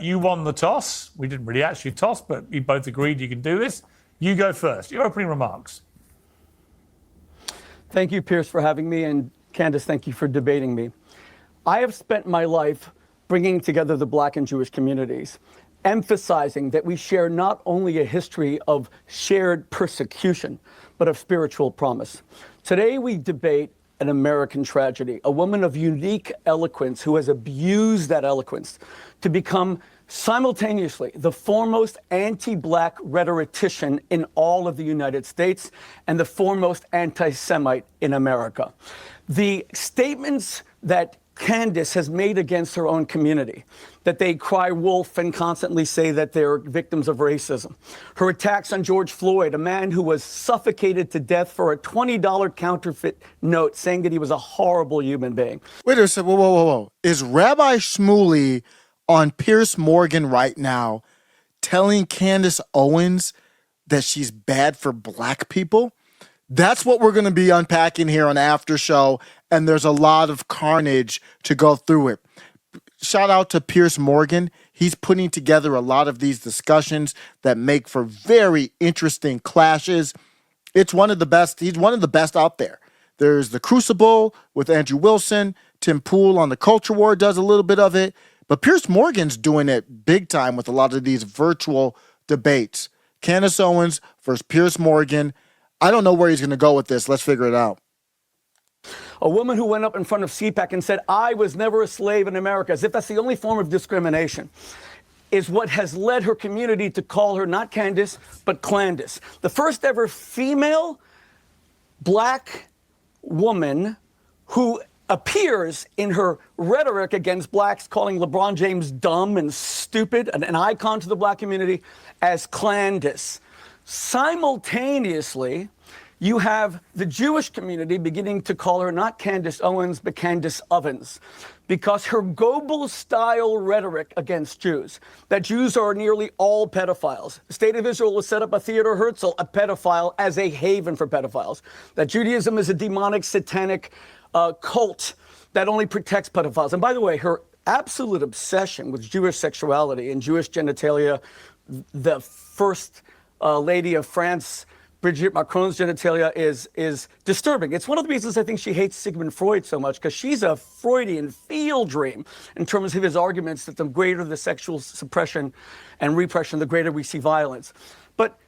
You won the toss. We didn't really actually toss, but you both agreed you can do this. You go first. Your opening remarks. Thank you, Pierce, for having me, and Candace, thank you for debating me. I have spent my life bringing together the Black and Jewish communities, emphasizing that we share not only a history of shared persecution, but of spiritual promise. Today we debate an American tragedy, a woman of unique eloquence who has abused that eloquence to become simultaneously the foremost anti-Black rhetorician in all of the United States and the foremost anti-Semite in America. The statements that Candace has made against her own community, that they cry wolf and constantly say that they're victims of racism. Her attacks on George Floyd, a man who was suffocated to death for a $20 counterfeit note saying that he was a horrible human being. Wait a second, whoa. Is Rabbi Shmuley on Piers Morgan right now telling Candace Owens that she's bad for Black people? That's what we're going to be unpacking here on After Show, and there's a lot of carnage to go through it. Shout out to Piers Morgan. He's putting together a lot of these discussions that make for very interesting clashes. It's one of the best. He's one of the best out there. There's The Crucible with Andrew Wilson. Tim Pool on The Culture War does a little bit of it. But Piers Morgan's doing it big time with a lot of these virtual debates. Candace Owens versus Piers Morgan. I don't know where he's going to go with this. Let's figure it out. A woman who went up in front of CPAC and said, "I was never a slave in America," as if that's the only form of discrimination, is what has led her community to call her not Candace, but Clandis. The first ever female Black woman who appears in her rhetoric against Blacks, calling LeBron James dumb and stupid, an icon to the Black community, as Clandis. Simultaneously, you have the Jewish community beginning to call her not Candace Owens, but Candace Ovens, because her Goebbels-style rhetoric against Jews, that Jews are nearly all pedophiles. The State of Israel will set up a Theodor Herzl, a pedophile, as a haven for pedophiles. That Judaism is a demonic, satanic cult that only protects pedophiles. And by the way, her absolute obsession with Jewish sexuality and Jewish genitalia, the first lady of France, Brigitte Macron's genitalia, is disturbing. It's one of the reasons I think she hates Sigmund Freud so much, because she's a Freudian field dream in terms of his arguments that the greater the sexual suppression and repression, the greater we see violence. But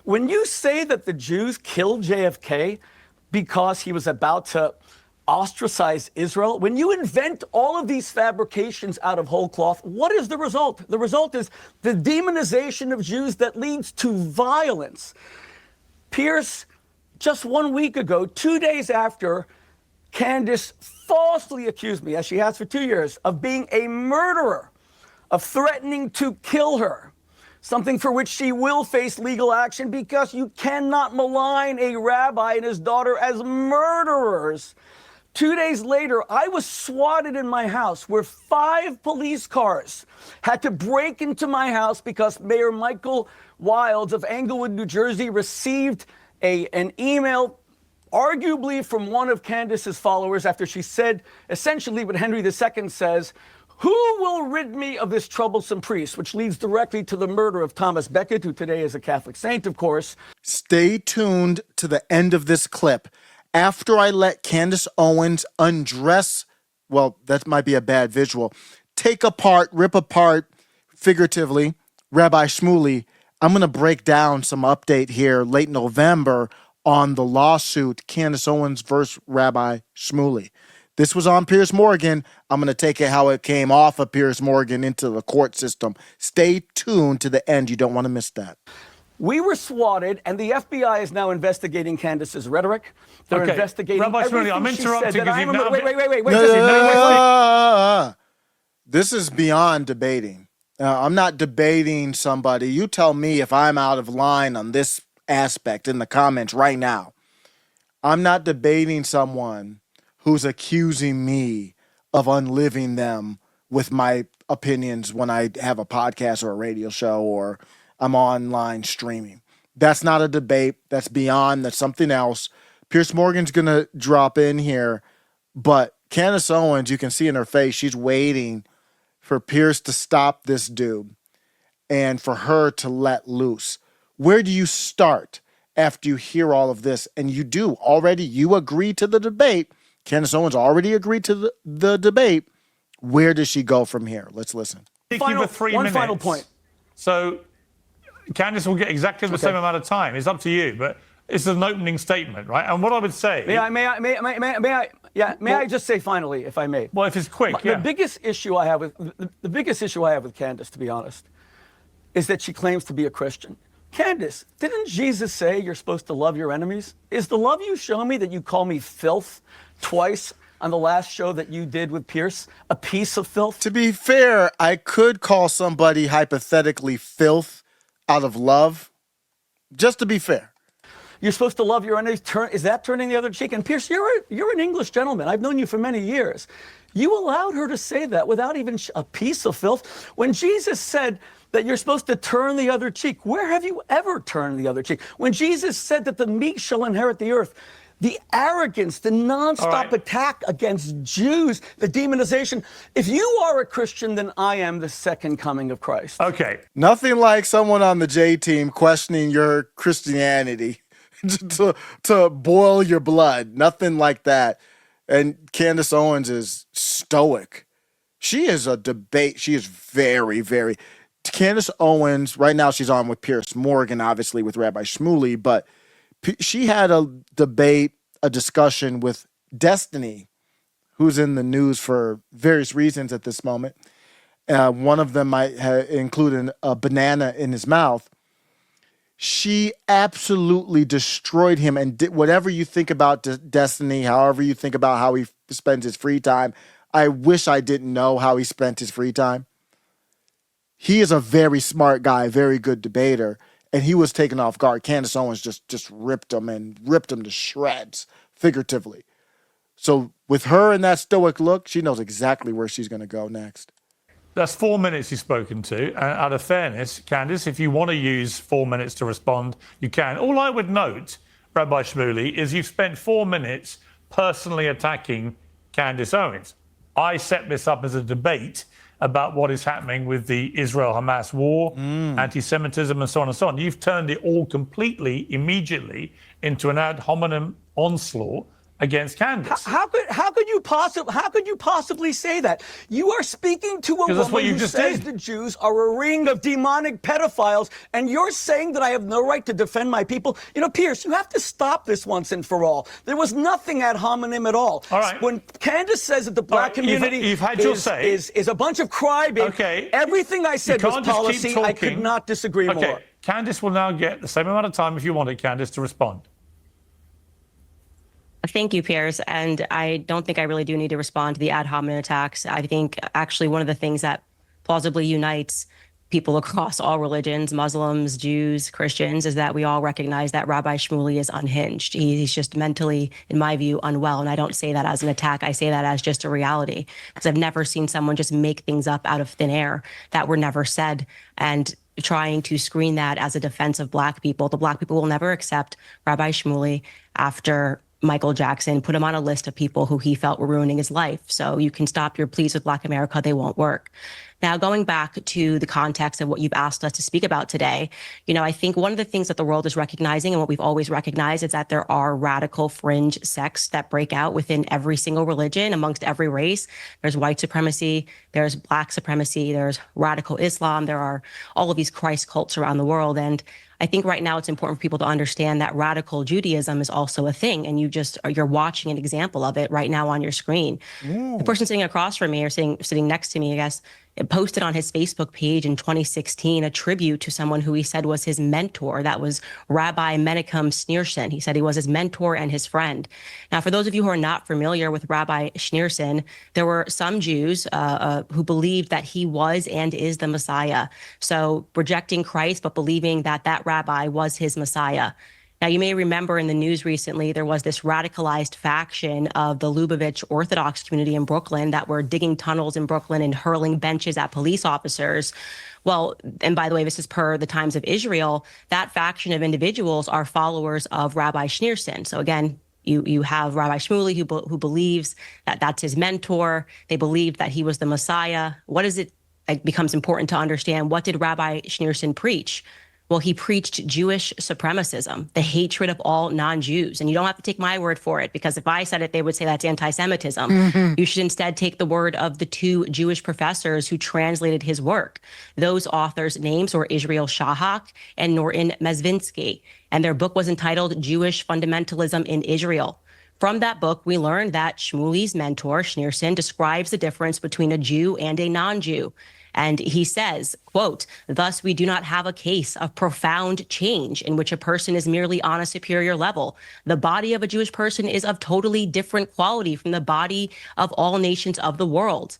when you say that the Jews killed JFK because he was about to ostracize Israel, when you invent all of these fabrications out of whole cloth, what is the result? The result is the demonization of Jews that leads to violence. Pierce, just 1 week ago, 2 days after Candace falsely accused me, as she has for 2 years, of being a murderer, of threatening to kill her, something for which she will face legal action, because you cannot malign a rabbi and his daughter as murderers. 2 days later, I was swatted in my house, where 5 police cars had to break into my house because Mayor Michael Wilds of Englewood, New Jersey, received an email, arguably from one of Candace's followers, after she said essentially what Henry II says: "Who will rid me of this troublesome priest?" which leads directly to the murder of Thomas Becket, who today is a Catholic saint, of course. Stay tuned to the end of this clip. After I let Candace Owens undress, well, that might be a bad visual, take apart, rip apart, figuratively, Rabbi Shmuley, I'm going to break down some update here late November on the lawsuit, Candace Owens versus Rabbi Shmuley. This was on Piers Morgan. I'm going to take it how it came off of Piers Morgan into the court system. Stay tuned to the end. You don't want to miss that. We were swatted, and the FBI is now investigating Candace's rhetoric. They're Okay. investigating Rabbi Shmuley, everything I'm she interrupting said that because I you've remember. now Wait. No. This is beyond debating. I'm not debating somebody. You tell me if I'm out of line on this aspect in the comments right now. I'm not debating someone who's accusing me of unliving them with my opinions when I have a podcast or a radio show or I'm online streaming. That's not a debate. That's beyond. That's something else. Piers Morgan's going to drop in here, but Candace Owens, you can see in her face, she's waiting for Pierce to stop this dude and for her to let loose. Where do you start after you hear all of this? And you agree to the debate. Candace Owens already agreed to the debate. Where does she go from here? Let's listen. One final point. So Candace will get exactly the same amount of time. It's up to you, but it's an opening statement, right? And what I would say... May I just say finally, if I may? Well, if it's quick, The biggest issue I have with Candace, to be honest, is that she claims to be a Christian. Candace, didn't Jesus say you're supposed to love your enemies? Is the love you show me that you call me filth twice on the last show that you did with Pierce a piece of filth? To be fair, I could call somebody hypothetically filth out of love, just to be fair. You're supposed to love your enemies. Is that turning the other cheek? And Pierce, you're an English gentleman. I've known you for many years. You allowed her to say that without even a piece of filth. When Jesus said that you're supposed to turn the other cheek, where have you ever turned the other cheek? When Jesus said that the meek shall inherit the earth, the arrogance, the nonstop attack against Jews, the demonization. If you are a Christian, then I am the second coming of Christ. Okay. Nothing like someone on the J team questioning your Christianity to boil your blood. Nothing like that. And Candace Owens is stoic. She is a debate. She is very, very... Candace Owens, right now she's on with Pierce Morgan, obviously with Rabbi Shmuley, but she had a debate, a discussion with Destiny, who's in the news for various reasons at this moment. One of them might include a banana in his mouth. She absolutely destroyed him, and did whatever you think about Destiny, however you think about how he spends his free time. I wish I didn't know how he spent his free time. He is a very smart guy, very good debater, and he was taken off guard. Candace Owens just ripped him to shreds, figuratively. So with her and that stoic look, she knows exactly where she's going to go next. That's 4 minutes you've spoken to. And out of fairness, Candace, if you want to use 4 minutes to respond, you can. All I would note, Rabbi Shmuley, is you've spent 4 minutes personally attacking Candace Owens. I set this up as a debate about what is happening with the Israel-Hamas war, anti-Semitism, and so on and so on. You've turned it all completely, immediately, into an ad hominem onslaught against Candace. How could you possibly say that? You are speaking to a woman who says the Jews are a ring of demonic pedophiles, and you're saying that I have no right to defend my people. You know, Pierce, you have to stop this once and for all. There was nothing ad hominem at all. All right. When Candace says that the black community is a bunch of crybabies, everything I said was policy. I could not disagree more. Candace will now get the same amount of time, if you want it, Candace, to respond. Thank you, Piers. And I don't think I really do need to respond to the ad hominem attacks. I think actually one of the things that plausibly unites people across all religions, Muslims, Jews, Christians, is that we all recognize that Rabbi Shmuley is unhinged. He's just mentally, in my view, unwell. And I don't say that as an attack. I say that as just a reality, because I've never seen someone just make things up out of thin air that were never said. And trying to screen that as a defense of black people. The black people will never accept Rabbi Shmuley after Michael Jackson put him on a list of people who he felt were ruining his life. So you can stop your pleas with Black America. They won't work. Now, going back to the context of what you've asked us to speak about today, you know, I think one of the things that the world is recognizing and what we've always recognized is that there are radical fringe sects that break out within every single religion, amongst every race. There's white supremacy, there's black supremacy, there's radical Islam, there are all of these Christ cults around the world. And I think right now it's important for people to understand that radical Judaism is also a thing, and you're watching an example of it right now on your screen. The person sitting across from me, or sitting next to me, I guess, it posted on his Facebook page in 2016 a tribute to someone who he said was his mentor. That was Rabbi Menachem Schneerson. He said he was his mentor and his friend. Now, for those of you who are not familiar with Rabbi Schneerson, there were some Jews who believed that he was and is the Messiah. So rejecting Christ, but believing that that rabbi was his Messiah. Now, you may remember in the news recently, there was this radicalized faction of the Lubavitch Orthodox community in Brooklyn that were digging tunnels in Brooklyn and hurling benches at police officers. Well, and by the way, this is per the Times of Israel, that faction of individuals are followers of Rabbi Schneerson. So again, You have Rabbi Shmuley who believes that that's his mentor. They believed that he was the Messiah. What is it? It becomes important to understand, what did Rabbi Schneerson preach? Well, he preached Jewish supremacism, the hatred of all non-Jews. And you don't have to take my word for it, because if I said it, they would say that's anti-Semitism. You should instead take the word of the two Jewish professors who translated his work. Those authors' names were Israel Shahak and Norton Mezvinsky. And their book was entitled Jewish Fundamentalism in Israel. From that book, we learned that Shmuley's mentor, Schneerson, describes the difference between a Jew and a non-Jew. And he says, quote, "Thus, we do not have a case of profound change in which a person is merely on a superior level. The body of a Jewish person is of totally different quality from the body of all nations of the world."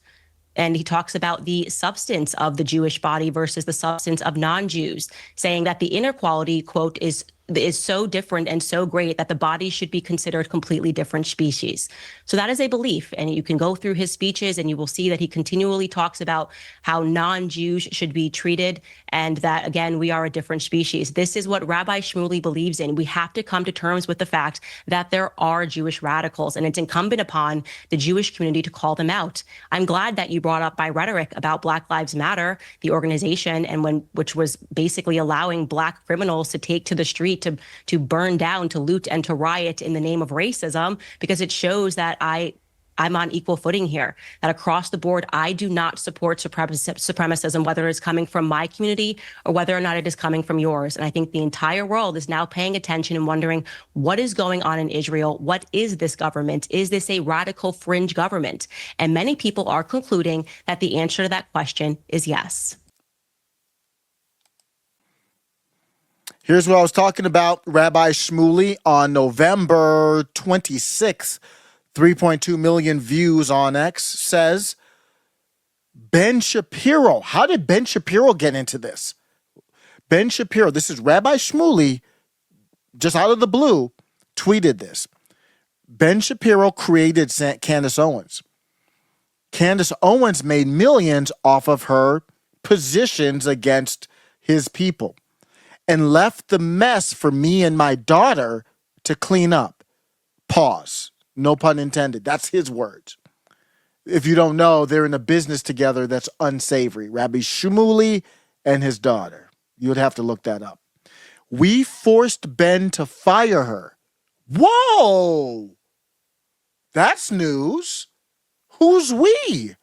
And he talks about the substance of the Jewish body versus the substance of non-Jews, saying that the inner quality, quote, is so different and so great that the body should be considered completely different species. So that is a belief. And you can go through his speeches and you will see that he continually talks about how non-Jews should be treated, and that, again, we are a different species. This is what Rabbi Shmuley believes in. We have to come to terms with the fact that there are Jewish radicals, and it's incumbent upon the Jewish community to call them out. I'm glad that you brought up my rhetoric about Black Lives Matter, the organization, and which was basically allowing Black criminals to take to the street to burn down, to loot, and to riot in the name of racism, because it shows that I'm on equal footing here, that across the board, I do not support supremacism, whether it's coming from my community or whether or not it is coming from yours. And I think the entire world is now paying attention and wondering, what is going on in Israel? What is this government? Is this a radical fringe government? And many people are concluding that the answer to that question is yes. Here's what I was talking about. Rabbi Shmuley on November 26th, 3.2 million views on X, says, Ben Shapiro. How did Ben Shapiro get into this? Ben Shapiro, this is Rabbi Shmuley, just out of the blue, tweeted this. Ben Shapiro created Candace Owens. Candace Owens made millions off of her positions against his people, and left the mess for me and my daughter to clean up. Pause. No pun intended. That's his words. If you don't know, they're in a business together that's unsavory. Rabbi Shmuley and his daughter. You would have to look that up. We forced Ben to fire her. Whoa! That's news. Who's we?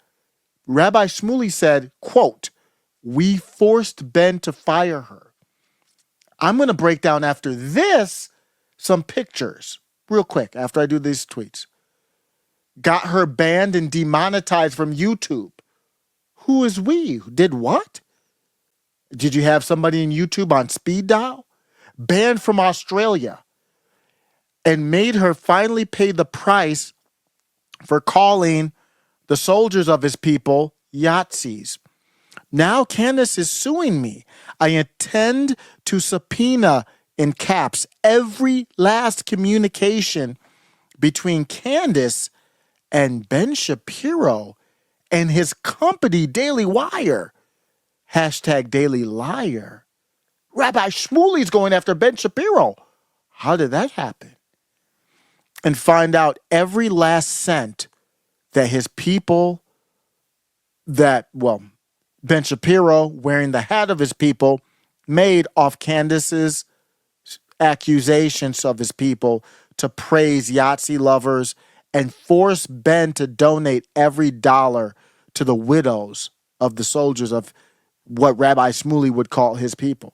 Rabbi Shmuley said, quote, "We forced Ben to fire her." I'm going to break down after this some pictures real quick after I do these tweets. Got her banned and demonetized from YouTube. Who is we? Did what? Did you have somebody in YouTube on speed dial? Banned from Australia, and made her finally pay the price for calling the soldiers of his people Yahtzees. Now Candace is suing me. I intend to subpoena, in caps, every last communication between Candace and Ben Shapiro and his company, Daily Wire. Hashtag Daily Liar. Rabbi Shmuley's going after Ben Shapiro. How did that happen? And find out every last cent that his people, Ben Shapiro, wearing the hat of his people, made off Candace's accusations of his people to praise Yahtzee lovers and force Ben to donate every dollar to the widows of the soldiers of what Rabbi Shmuley would call his people.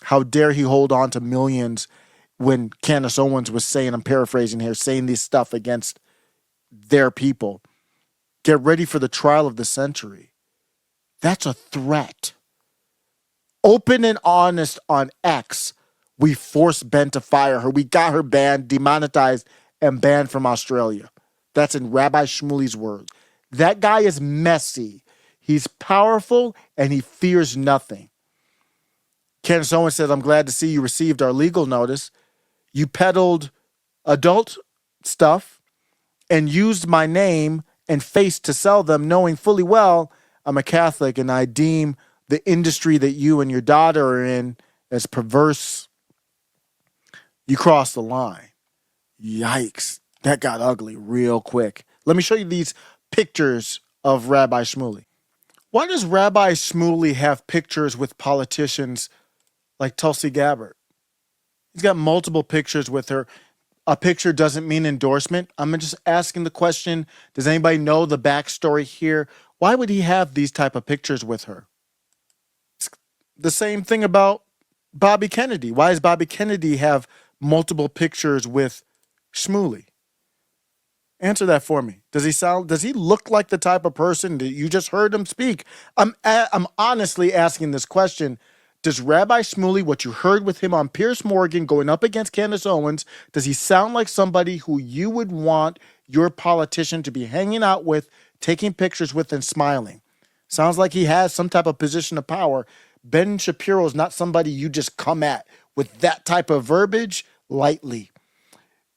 How dare he hold on to millions when Candace Owens was saying, I'm paraphrasing here, saying this stuff against their people. Get ready for the trial of the century. That's a threat. Open and honest on X. We forced Ben to fire her. We got her banned, demonetized, and banned from Australia. That's in Rabbi Shmuley's words. That guy is messy. He's powerful, and he fears nothing. Candace Owens says, I'm glad to see you received our legal notice. You peddled adult stuff and used my name and face to sell them, knowing fully well I'm a Catholic and I deem the industry that you and your daughter are in as perverse. You crossed the line. Yikes. That got ugly real quick. Let me show you these pictures of Rabbi Shmuley. Why does Rabbi Shmuley have pictures with politicians like Tulsi Gabbard? He's got multiple pictures with her. A picture doesn't mean endorsement. I'm just asking the question, does anybody know the backstory here? Why would he have these type of pictures with her? It's the same thing about Bobby Kennedy. Why does Bobby Kennedy have multiple pictures with Shmuley? Answer that for me. Does he look like the type of person that you just heard him speak? I'm honestly asking this question. Does Rabbi Shmuley, what you heard with him on Piers Morgan going up against Candace Owens, does he sound like somebody who you would want your politician to be hanging out with, taking pictures with, and smiling? Sounds like he has some type of position of power. Ben Shapiro is not somebody you just come at with that type of verbiage lightly.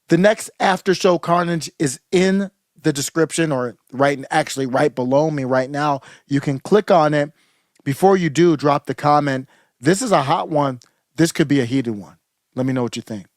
The next After Show Carnage is in the description, or right below me right now. You can click on it. Before you do, drop the comment. This is a hot one. This could be a heated one. Let me know what you think.